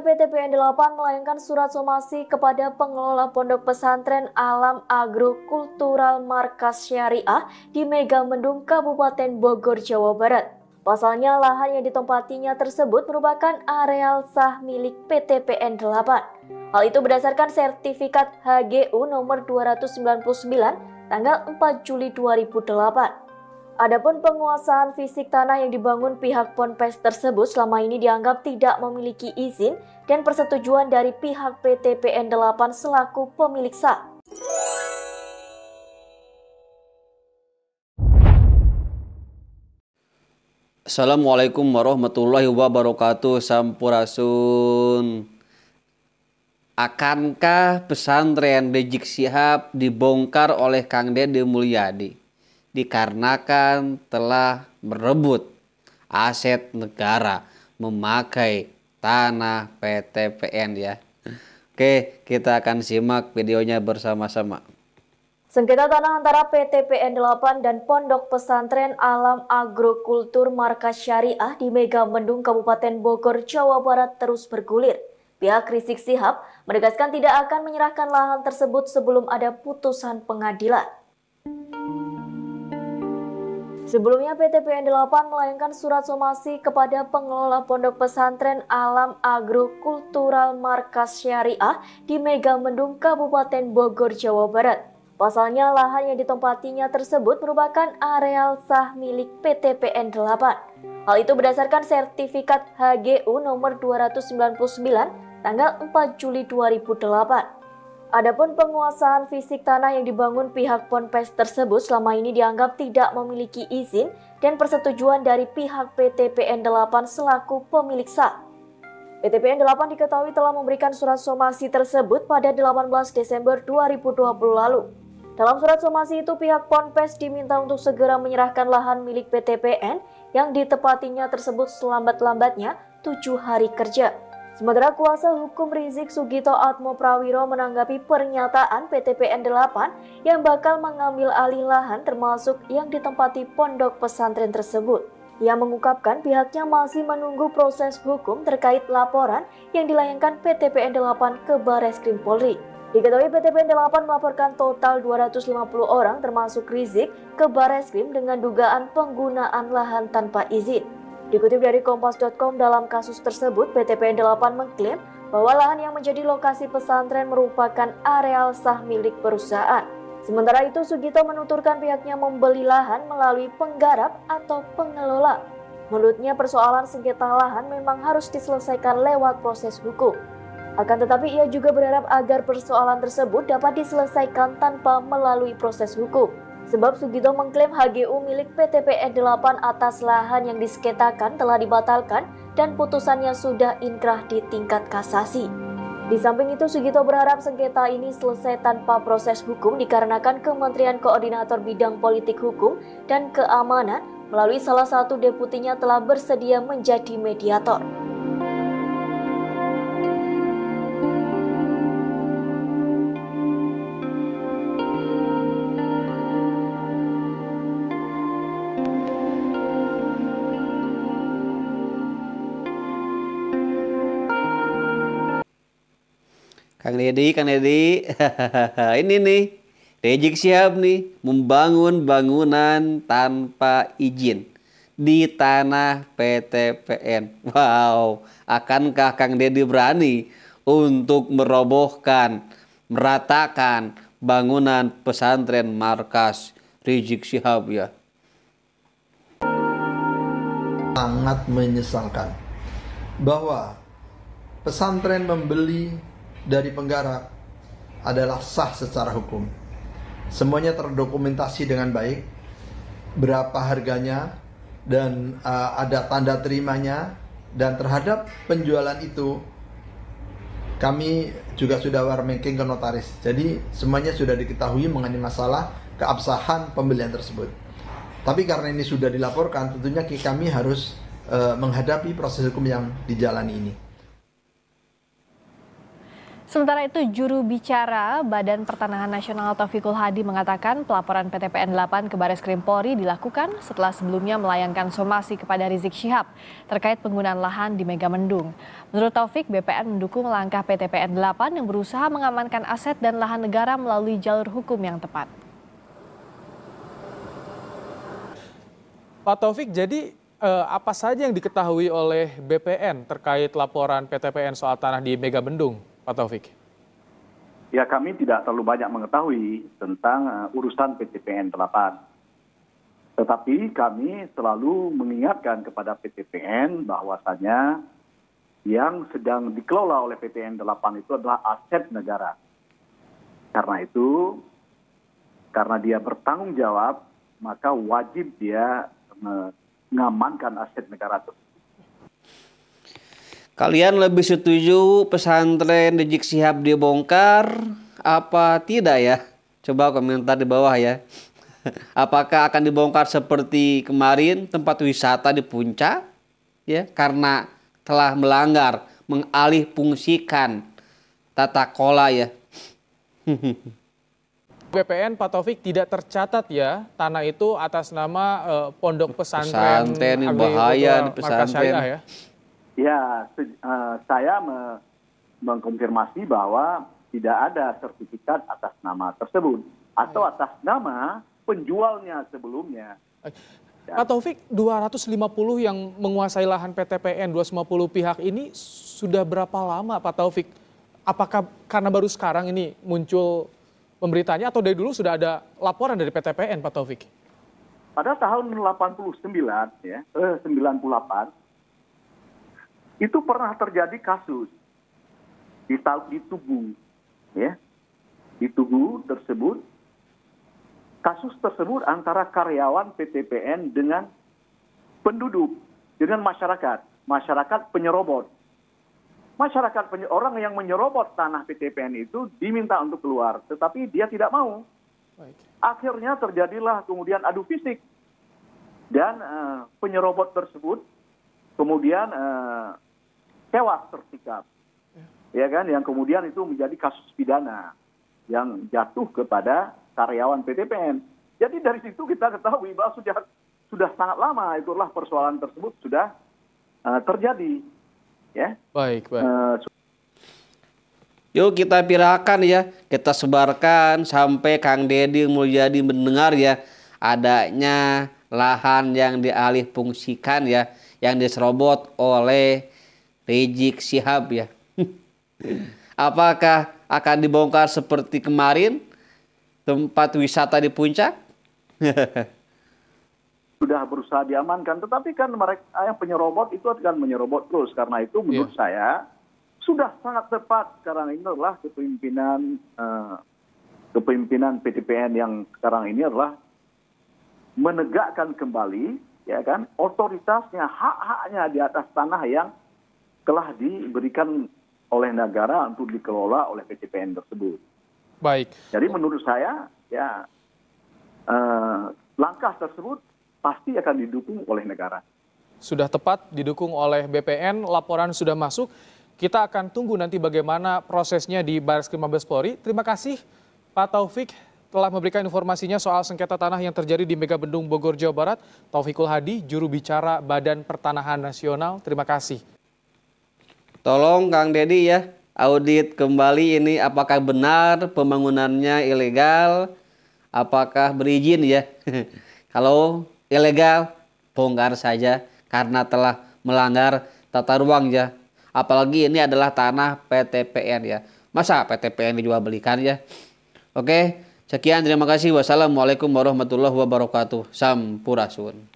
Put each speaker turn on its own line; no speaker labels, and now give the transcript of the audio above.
PTPN 8 melayangkan surat somasi kepada pengelola Pondok Pesantren Alam Agrokultural Markas Syariah di Megamendung, Kabupaten Bogor, Jawa Barat. Pasalnya, lahan yang ditempatinya tersebut merupakan areal sah milik PTPN 8. Hal itu berdasarkan sertifikat HGU nomor 299 tanggal 4 Juli 2008. Adapun penguasaan fisik tanah yang dibangun pihak Ponpes tersebut selama ini dianggap tidak memiliki izin dan persetujuan dari pihak PTPN 8 selaku pemilik sah.
Assalamualaikum warahmatullahi wabarakatuh. Sampurasun. Akankah pesantren Rizik Syihab dibongkar oleh Kang Deddy Mulyadi dikarenakan telah merebut aset negara memakai tanah PTPN ya? Oke, kita akan simak videonya bersama-sama.
Sengketa tanah antara PTPN 8 dan Pondok Pesantren Alam Agrokultur Markas Syariah di Megamendung, Kabupaten Bogor, Jawa Barat terus bergulir. Pihak Rizik Syihab menegaskan tidak akan menyerahkan lahan tersebut sebelum ada putusan pengadilan. Sebelumnya, PTPN 8 melayangkan surat somasi kepada pengelola Pondok Pesantren Alam Agrokultural Markas Syariah di Megamendung, Kabupaten Bogor, Jawa Barat. Pasalnya, lahan yang ditempatinya tersebut merupakan areal sah milik PTPN 8. Hal itu berdasarkan sertifikat HGU nomor 299 tanggal 4 Juli 2008. Adapun penguasaan fisik tanah yang dibangun pihak Ponpes tersebut selama ini dianggap tidak memiliki izin dan persetujuan dari pihak PTPN 8 selaku pemilik sah. PTPN 8 diketahui telah memberikan surat somasi tersebut pada 18 Desember 2020 lalu. Dalam surat somasi itu, pihak Ponpes diminta untuk segera menyerahkan lahan milik PTPN yang ditepatinya tersebut selambat-lambatnya 7 hari kerja. Sementara kuasa hukum Rizik Sugito Atmo Prawiro menanggapi pernyataan PTPN 8 yang bakal mengambil alih lahan termasuk yang ditempati pondok pesantren tersebut. Ia mengungkapkan pihaknya masih menunggu proses hukum terkait laporan yang dilayangkan PTPN 8 ke Barreskrim Polri. Diketahui PTPN 8 melaporkan total 250 orang termasuk Rizik ke Barreskrim dengan dugaan penggunaan lahan tanpa izin. Dikutip dari Kompas.com, dalam kasus tersebut PTPN 8 mengklaim bahwa lahan yang menjadi lokasi pesantren merupakan areal sah milik perusahaan. Sementara itu, Sugito menuturkan pihaknya membeli lahan melalui penggarap atau pengelola. Menurutnya, persoalan sengketa lahan memang harus diselesaikan lewat proses hukum. Akan tetapi ia juga berharap agar persoalan tersebut dapat diselesaikan tanpa melalui proses hukum. Sebab Sugito mengklaim HGU milik PTPN 8 atas lahan yang disengketakan telah dibatalkan dan putusannya sudah inkrah di tingkat kasasi. Di samping itu, Sugito berharap sengketa ini selesai tanpa proses hukum dikarenakan Kementerian Koordinator Bidang Politik Hukum dan Keamanan melalui salah satu deputinya telah bersedia menjadi mediator.
Kang Deddy, ini nih, Rizik Syihab nih membangun bangunan tanpa izin di tanah PTPN. Wow, akankah Kang Deddy berani untuk merobohkan, meratakan bangunan pesantren markas Rizik Syihab ya?
Sangat menyesalkan bahwa pesantren membeli dari penggarap adalah sah secara hukum. Semuanya terdokumentasi dengan baik, berapa harganya dan ada tanda terimanya, dan terhadap penjualan itu kami juga sudah warmaking ke notaris. Jadi semuanya sudah diketahui mengenai masalah keabsahan pembelian tersebut. Tapi karena ini sudah dilaporkan, tentunya kami harus menghadapi proses hukum yang dijalani ini.
Sementara itu, juru bicara Badan Pertanahan Nasional Taufikul Hadi mengatakan pelaporan PTPN 8 ke Baris Krim Polri dilakukan setelah sebelumnya melayangkan somasi kepada Rizik Syihab terkait penggunaan lahan di Megamendung. Menurut Taufik, BPN mendukung langkah PTPN 8 yang berusaha mengamankan aset dan lahan negara melalui jalur hukum yang tepat.
Pak Taufik, jadi apa saja yang diketahui oleh BPN terkait laporan PTPN soal tanah di Megamendung, Pak Taufik?
Ya, kami tidak terlalu banyak mengetahui tentang urusan PTPN 8. Tetapi kami selalu mengingatkan kepada PTPN bahwasanya yang sedang dikelola oleh PTPN 8 itu adalah aset negara. Karena itu, karena dia bertanggung jawab, maka wajib dia mengamankan aset negara tersebut.
Kalian lebih setuju pesantren Rizik Syihab dibongkar apa tidak ya? Coba komentar di bawah ya. Apakah akan dibongkar seperti kemarin tempat wisata di Puncak ya, karena telah melanggar mengalih fungsikan tata kelola ya.
BPN Pak Taufik tidak tercatat ya tanah itu atas nama Pondok Pesantren
Pesantren bahaya di
Markas
pesantren.
Syariah ya.
Ya, saya mengkonfirmasi bahwa tidak ada sertifikat atas nama tersebut atau atas nama penjualnya sebelumnya.
Pak Taufik, 250 yang menguasai lahan PTPN 250 pihak ini sudah berapa lama Pak Taufik? Apakah karena baru sekarang ini muncul pemberitanya atau dari dulu sudah ada laporan dari PTPN Pak Taufik?
Pada tahun 98 ya, 98 itu pernah terjadi kasus di Tugu, ya, di Tugu tersebut. Kasus tersebut antara karyawan PTPN dengan penduduk, dengan masyarakat penyerobot. Orang yang menyerobot tanah PTPN itu diminta untuk keluar, tetapi dia tidak mau.
Baik.
Akhirnya terjadilah kemudian adu fisik dan penyerobot tersebut kemudian tewas tersikap, ya kan? Yang kemudian itu menjadi kasus pidana yang jatuh kepada karyawan PTPN. Jadi dari situ kita ketahui bahwa sudah sangat lama itulah persoalan tersebut sudah terjadi, ya.
Baik.
Yuk kita pirakan ya, kita sebarkan sampai Kang Deddy Mulyadi mendengar ya adanya lahan yang dialih fungsikan ya, yang diserobot oleh Rizik Syihab ya. Apakah akan dibongkar seperti kemarin tempat wisata di Puncak?
Sudah berusaha diamankan, tetapi kan mereka yang penyerobot itu akan menyerobot terus. Karena itu menurut saya sudah sangat tepat sekarang ini adalah kepemimpinan PTPN yang sekarang ini adalah menegakkan kembali, ya kan, otoritasnya, hak-haknya di atas tanah yang telah diberikan oleh negara untuk dikelola oleh PTPN tersebut.
Baik.
Jadi menurut saya ya langkah tersebut pasti akan didukung oleh negara.
Sudah tepat didukung oleh BPN, laporan sudah masuk. Kita akan tunggu nanti bagaimana prosesnya di Bareskrim Mabes Polri. Terima kasih Pak Taufik telah memberikan informasinya soal sengketa tanah yang terjadi di Megamendung Bogor, Jawa Barat. Taufikul Hadi, juru bicara Badan Pertanahan Nasional. Terima kasih.
Tolong Kang Deddy ya, audit kembali ini apakah benar pembangunannya ilegal, apakah berizin ya. Kalau ilegal, bongkar saja karena telah melanggar tata ruang ya. Apalagi ini adalah tanah PTPN ya. Masa PTPN dijual belikan ya? Oke, sekian terima kasih. Wassalamualaikum warahmatullahi wabarakatuh. Sampurasun.